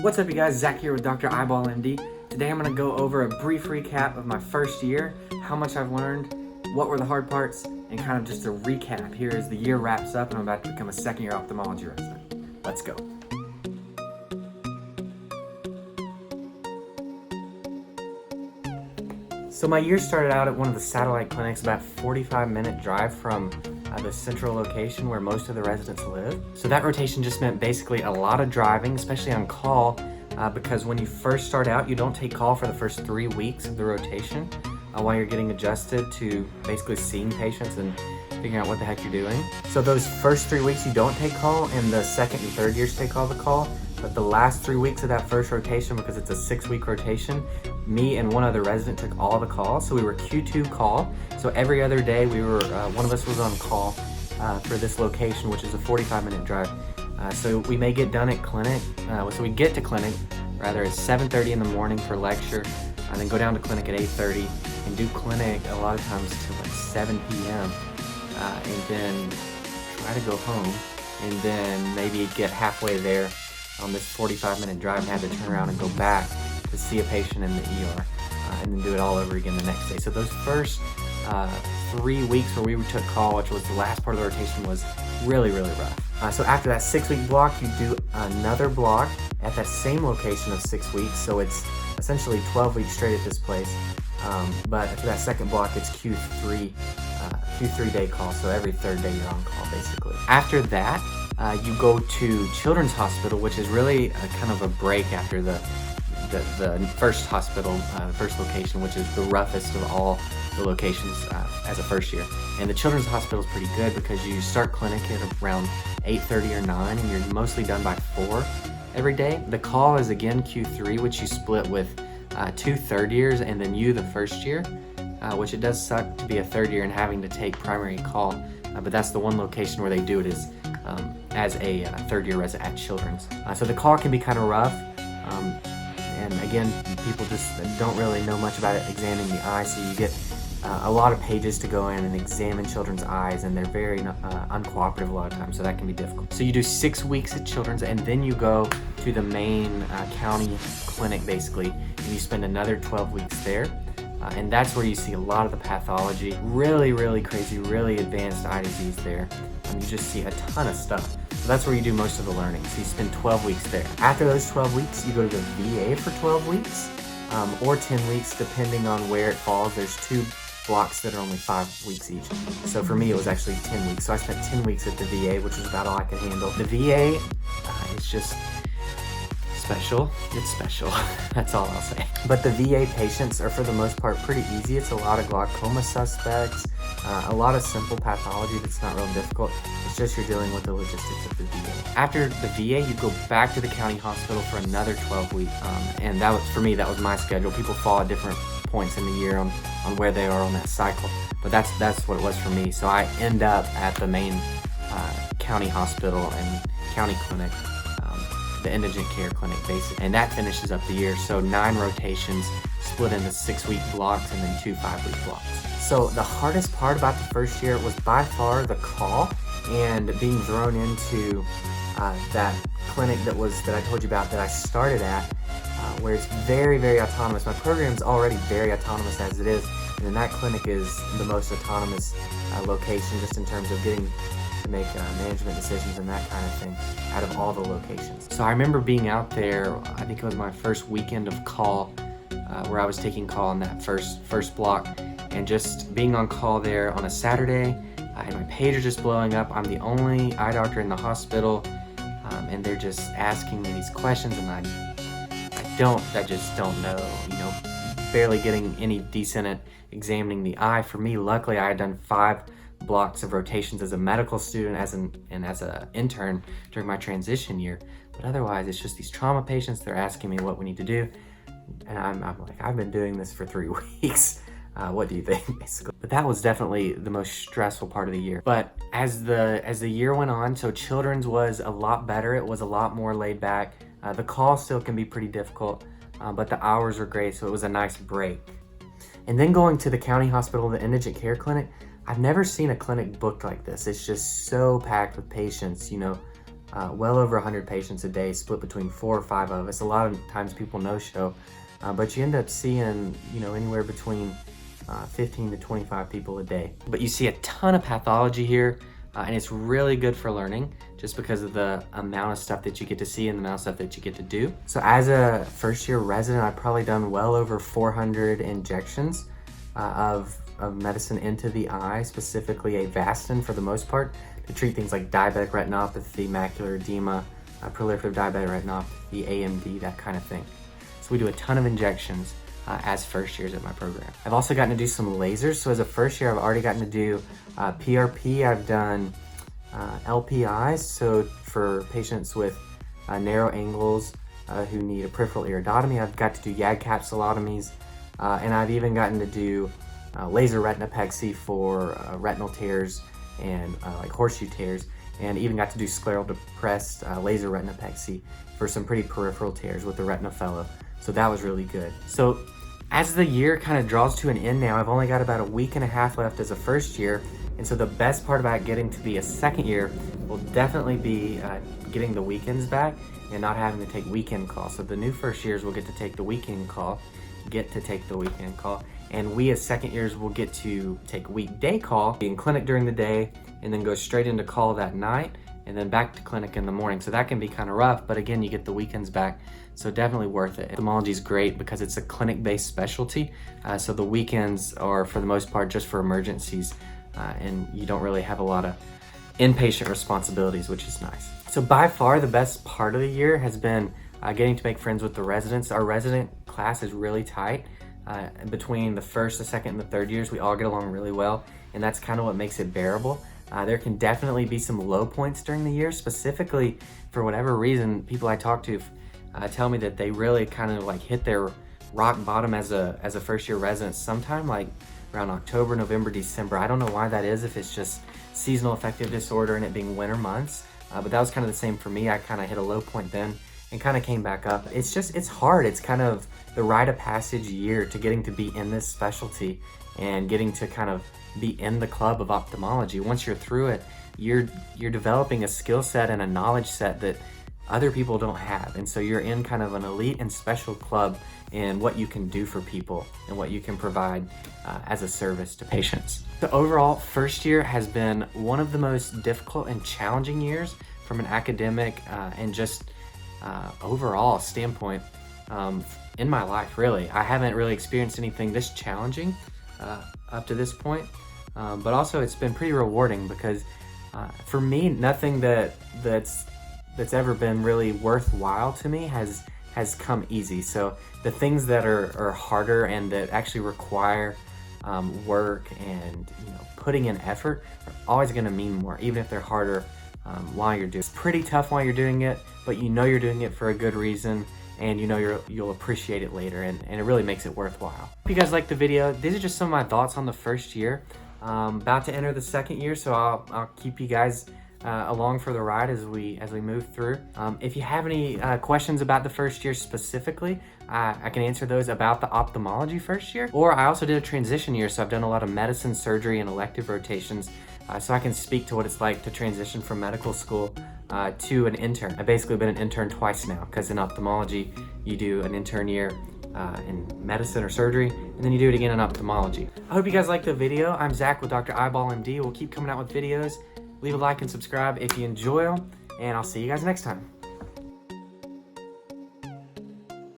What's up, you guys? Zach here with Dr. Eyeball MD. Today I'm going to go over a brief recap of my first year, how much I've learned, what were the hard parts, and kind of just a recap here as the year wraps up and I'm about to become a second-year ophthalmology resident. Let's go. So my year started out at one of the satellite clinics, about a 45-minute drive from the central location where most of the residents live. So that rotation just meant basically a lot of driving, especially on call, because when you first start out, you don't take call for the first 3 weeks of the rotation while you're getting adjusted to basically seeing patients and figuring out what the heck you're doing. So those first 3 weeks you don't take call, and the second and third years take all the call. But the last 3 weeks of that first rotation, because it's a 6-week rotation, me and one other resident took all the calls. So we were Q2 call. So every other day we were, one of us was on call for this location, which is a 45-minute drive. So we may get done at clinic. So we get to clinic, rather, at 7:30 in the morning for lecture, and then go down to clinic at 8:30 and do clinic a lot of times till like 7 p.m. And then try to go home, and then maybe get halfway there on this 45-minute drive and have to turn around and go back to see a patient in the ER, and then do it all over again the next day. So those first 3 weeks where we took call, which was the last part of the rotation, was really, really rough. So after that 6-week block, you do another block at that same location of 6 weeks. So it's essentially 12 weeks straight at this place. But after that second block, it's Q3 day call. So every third day you're on call, basically. After that, you go to Children's Hospital, which is really kind of a break after the first hospital, first location, which is the roughest of all the locations as a first year. And the Children's Hospital is pretty good because you start clinic at around 8:30 or 9, and you're mostly done by 4 every day. The call is again Q3, which you split with 2 third years and then you the first year, which it does suck to be a third year and having to take primary call, but that's the one location where they do it is as a third year resident at Children's. So the call can be kind of rough. And again, people just don't really know much about examining the eye, so you get a lot of pages to go in and examine children's eyes, and they're very uncooperative a lot of times, so that can be difficult. So you do 6 weeks at Children's, and then you go to the main county clinic, basically, and you spend another 12 weeks there. And that's where you see a lot of the pathology. Really, really crazy, really advanced eye disease there. You just see a ton of stuff. So that's where you do most of the learning. So you spend 12 weeks there. After those 12 weeks, you go to the VA for 12 weeks, or 10 weeks, depending on where it falls. There's 2 blocks that are only 5 weeks each. So for me, it was actually 10 weeks. So I spent 10 weeks at the VA, which was about all I could handle. The VA is just special. It's special. That's all I'll say. But the VA patients are, for the most part, pretty easy. It's a lot of glaucoma suspects, a lot of simple pathology that's not real difficult. It's just you're dealing with the logistics of the VA. After the VA, you go back to the county hospital for another 12 weeks. And that was, for me, that was my schedule. People fall at different points in the year on where they are on that cycle. But that's what it was for me. So I end up at the main county hospital and county clinic, the indigent care clinic, basically. And that finishes up the year. So 9 rotations split into 6-week blocks and then 2 5-week blocks. So the hardest part about the first year was by far the call and being thrown into that clinic that I told you about that I started at, where it's very, very autonomous. My program's already very autonomous as it is, and then that clinic is the most autonomous location, just in terms of getting to make management decisions and that kind of thing out of all the locations. So I remember being out there, I think it was my first weekend of call, where I was taking call on that first block, and just being on call there on a Saturday, and my pager just blowing up. I'm the only eye doctor in the hospital, and they're just asking me these questions, and I just don't know, barely getting any decent at examining the eye. For me, luckily, I had done 5 blocks of rotations as a medical student and as an intern during my transition year. But otherwise, it's just these trauma patients. They're asking me what we need to do, and I'm like, I've been doing this for 3 weeks. What do you think, basically? But that was definitely the most stressful part of the year. But as the year went on, so Children's was a lot better. It was a lot more laid back. The call still can be pretty difficult, but the hours were great, so it was a nice break. And then going to the county hospital, the indigent care clinic, I've never seen a clinic booked like this. It's just so packed with patients, well over 100 patients a day, split between 4 or 5 of us. A lot of times people no-show, but you end up seeing, anywhere between 15 to 25 people a day. But you see a ton of pathology here, and it's really good for learning just because of the amount of stuff that you get to see and the amount of stuff that you get to do. So as a first-year resident, I've probably done well over 400 injections of medicine into the eye, specifically Avastin for the most part, to treat things like diabetic retinopathy, macular edema, proliferative diabetic retinopathy, AMD, that kind of thing. So we do a ton of injections as first years at my program. I've also gotten to do some lasers. So as a first year, I've already gotten to do PRP. I've done LPIs, so for patients with narrow angles who need a peripheral iridotomy. I've got to do YAG capsulotomies, and I've even gotten to do laser retinopexy for retinal tears and like horseshoe tears, and even got to do scleral depressed laser retinopexy for some pretty peripheral tears with the retina fellow. So that was really good. So as the year kind of draws to an end now, I've only got about a week and a half left as a first year. And so the best part about getting to be a second year will definitely be getting the weekends back and not having to take weekend calls. So the new first years will get to take the weekend call, and we as second years will get to take weekday call, be in clinic during the day, and then go straight into call that night, and then back to clinic in the morning. So that can be kind of rough, but again, you get the weekends back, so definitely worth it. Ophthalmology is great because it's a clinic-based specialty, so the weekends are for the most part just for emergencies, and you don't really have a lot of inpatient responsibilities, which is nice. So by far the best part of the year has been getting to make friends with the residents. Our resident class is really tight. Between the first, the second, and the third years, we all get along really well, and that's kind of what makes it bearable. There can definitely be some low points during the year, specifically for whatever reason. People I talk to tell me that they really kind of like hit their rock bottom as a first year resident sometime like around October, November, December. I don't know why that is, if it's just seasonal affective disorder and it being winter months, but that was kind of the same for me. I kind of hit a low point then and kind of came back up. It's hard. It's kind of the rite of passage year to getting to be in this specialty and getting to kind of be in the club of ophthalmology. Once you're through it, you're developing a skill set and a knowledge set that other people don't have. And so you're in kind of an elite and special club in what you can do for people and what you can provide as a service to patients. So overall, first year has been one of the most difficult and challenging years from an academic and just overall standpoint in my life, really. I haven't really experienced anything this challenging up to this point, but also it's been pretty rewarding because for me, nothing that's ever been really worthwhile to me has come easy. So the things that are harder and that actually require work and putting in effort are always going to mean more, even if they're harder while you're doing it. It's pretty tough while you're doing it, but you're doing it for a good reason, and you'll appreciate it later, and it really makes it worthwhile. Hope you guys liked the video. These are just some of my thoughts on the first year. About to enter the second year, so I'll keep you guys along for the ride as we move through. If you have any questions about the first year specifically, I can answer those about the ophthalmology first year. Or I also did a transition year, so I've done a lot of medicine, surgery, and elective rotations, so I can speak to what it's like to transition from medical school to an intern. I've basically been an intern twice now, because in ophthalmology, you do an intern year in medicine or surgery, and then you do it again in ophthalmology. I hope you guys liked the video. I'm Zach with Dr. Eyeball MD. We'll keep coming out with videos. Leave a like and subscribe if you enjoy them, and I'll see you guys next time.